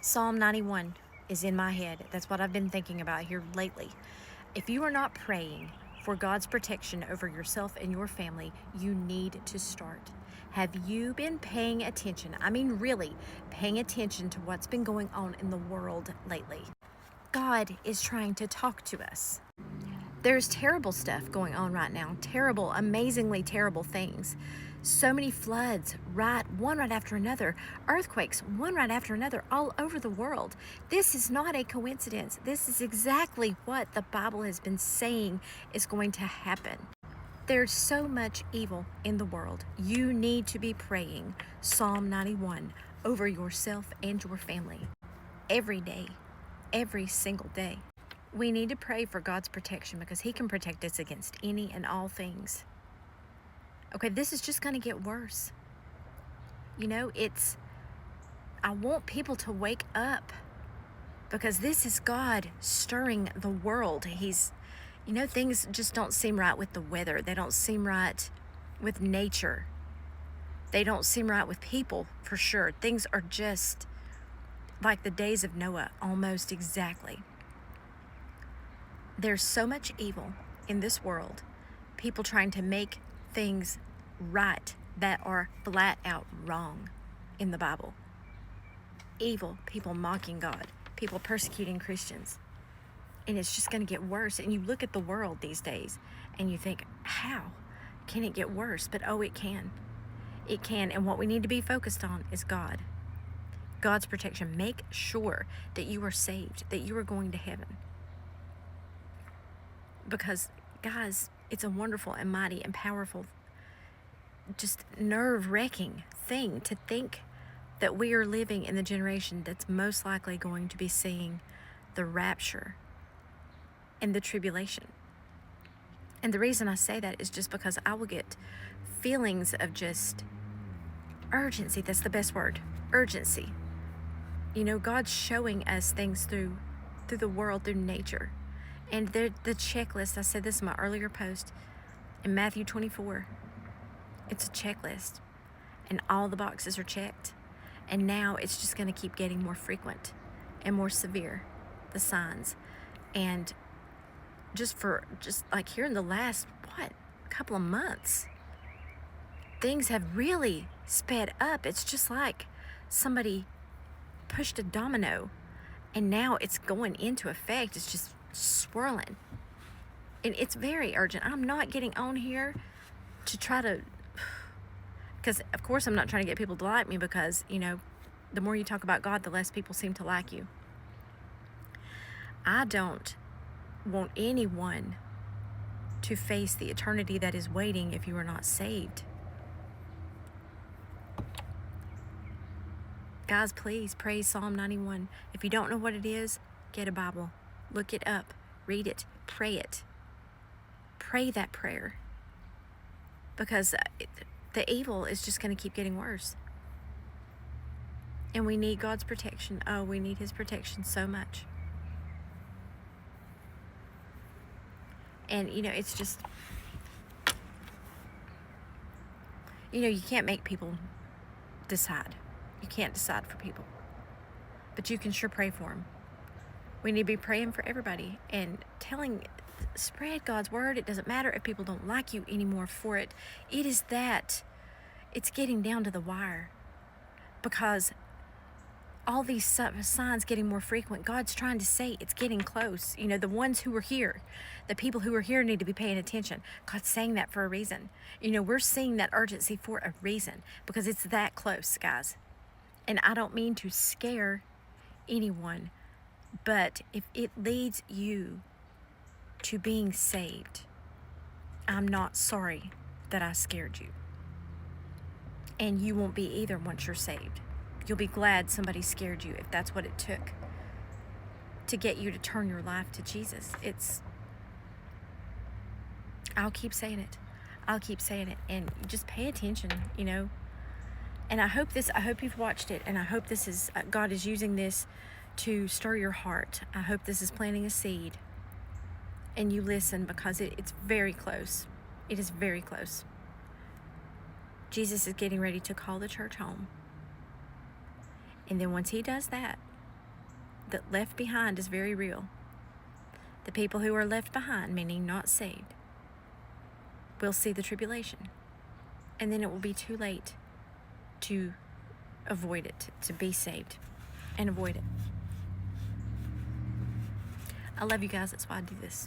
Psalm 91 is in my head. That's what I've been thinking about here lately. If you are not praying for God's protection over yourself and your family, you need to start. Have you been paying attention? I mean, really paying attention to what's been going on in the world lately? God is trying to talk to us. There's terrible stuff going on right now. Terrible, amazingly terrible things. So many floods, one right after another. Earthquakes, one right after another, all over the world. This is not a coincidence. This is exactly what the Bible has been saying is going to happen. There's so much evil in the world. You need to be praying Psalm 91 over yourself and your family every day, every single day. We need to pray for God's protection because He can protect us against any and all things. Okay, this is just going to get worse. I want people to wake up because this is God stirring the world. Things just don't seem right with the weather. They don't seem right with nature. They don't seem right with people, for sure. Things are just like the days of Noah, almost exactly. There's so much evil in this world, people trying to make things right that are flat out wrong in the Bible. Evil, people mocking God, people persecuting Christians. And it's just going to get worse. And you look at the world these days and you think, how can it get worse? But oh, it can. It can. And what we need to be focused on is God. God's protection. Make sure that you are saved, that you are going to heaven. Because, guys, it's a wonderful and mighty and powerful, just nerve-wracking thing to think that we are living in the generation that's most likely going to be seeing the rapture and the tribulation. And the reason I say that is just because I will get feelings of just urgency. That's the best word, urgency. God's showing us things through the world, through nature. And the checklist, I said this in my earlier post, in Matthew 24, it's a checklist. And all the boxes are checked. And now it's just going to keep getting more frequent and more severe, the signs. And just like here in the last, couple of months, things have really sped up. It's just like somebody pushed a domino and now it's going into effect. It's just swirling. And it's very urgent. I'm not getting on here to try to, because of course I'm not trying to get people to like me, because, the more you talk about God, the less people seem to like you. I don't want anyone to face the eternity that is waiting if you are not saved. Guys, please pray Psalm 91. If you don't know what it is, get a Bible. Look it up. Read it. Pray it. Pray that prayer. Because the evil is just going to keep getting worse. And we need God's protection. Oh, we need His protection so much. And, it's just, you can't make people decide. You can't decide for people. But you can sure pray for them. We need to be praying for everybody and spread God's word. It doesn't matter if people don't like you anymore for it. It's getting down to the wire. Because all these signs getting more frequent, God's trying to say it's getting close. The ones who are here, the people who are here need to be paying attention. God's saying that for a reason. We're seeing that urgency for a reason, because it's that close, guys. And I don't mean to scare anyone, but if it leads you to being saved, I'm not sorry that I scared you. And you won't be either once you're saved. You'll be glad somebody scared you if that's what it took to get you to turn your life to Jesus. I'll keep saying it. And just pay attention, And I hope you've watched it, and I hope this is, God is using this to stir your heart. I hope this is planting a seed. And you listen, because it's very close. It is very close. Jesus is getting ready to call the church home. And then once He does that, that left behind is very real. The people who are left behind, meaning not saved, will see the tribulation. And then it will be too late to avoid it, to be saved and avoid it. I love you guys. That's why I do this.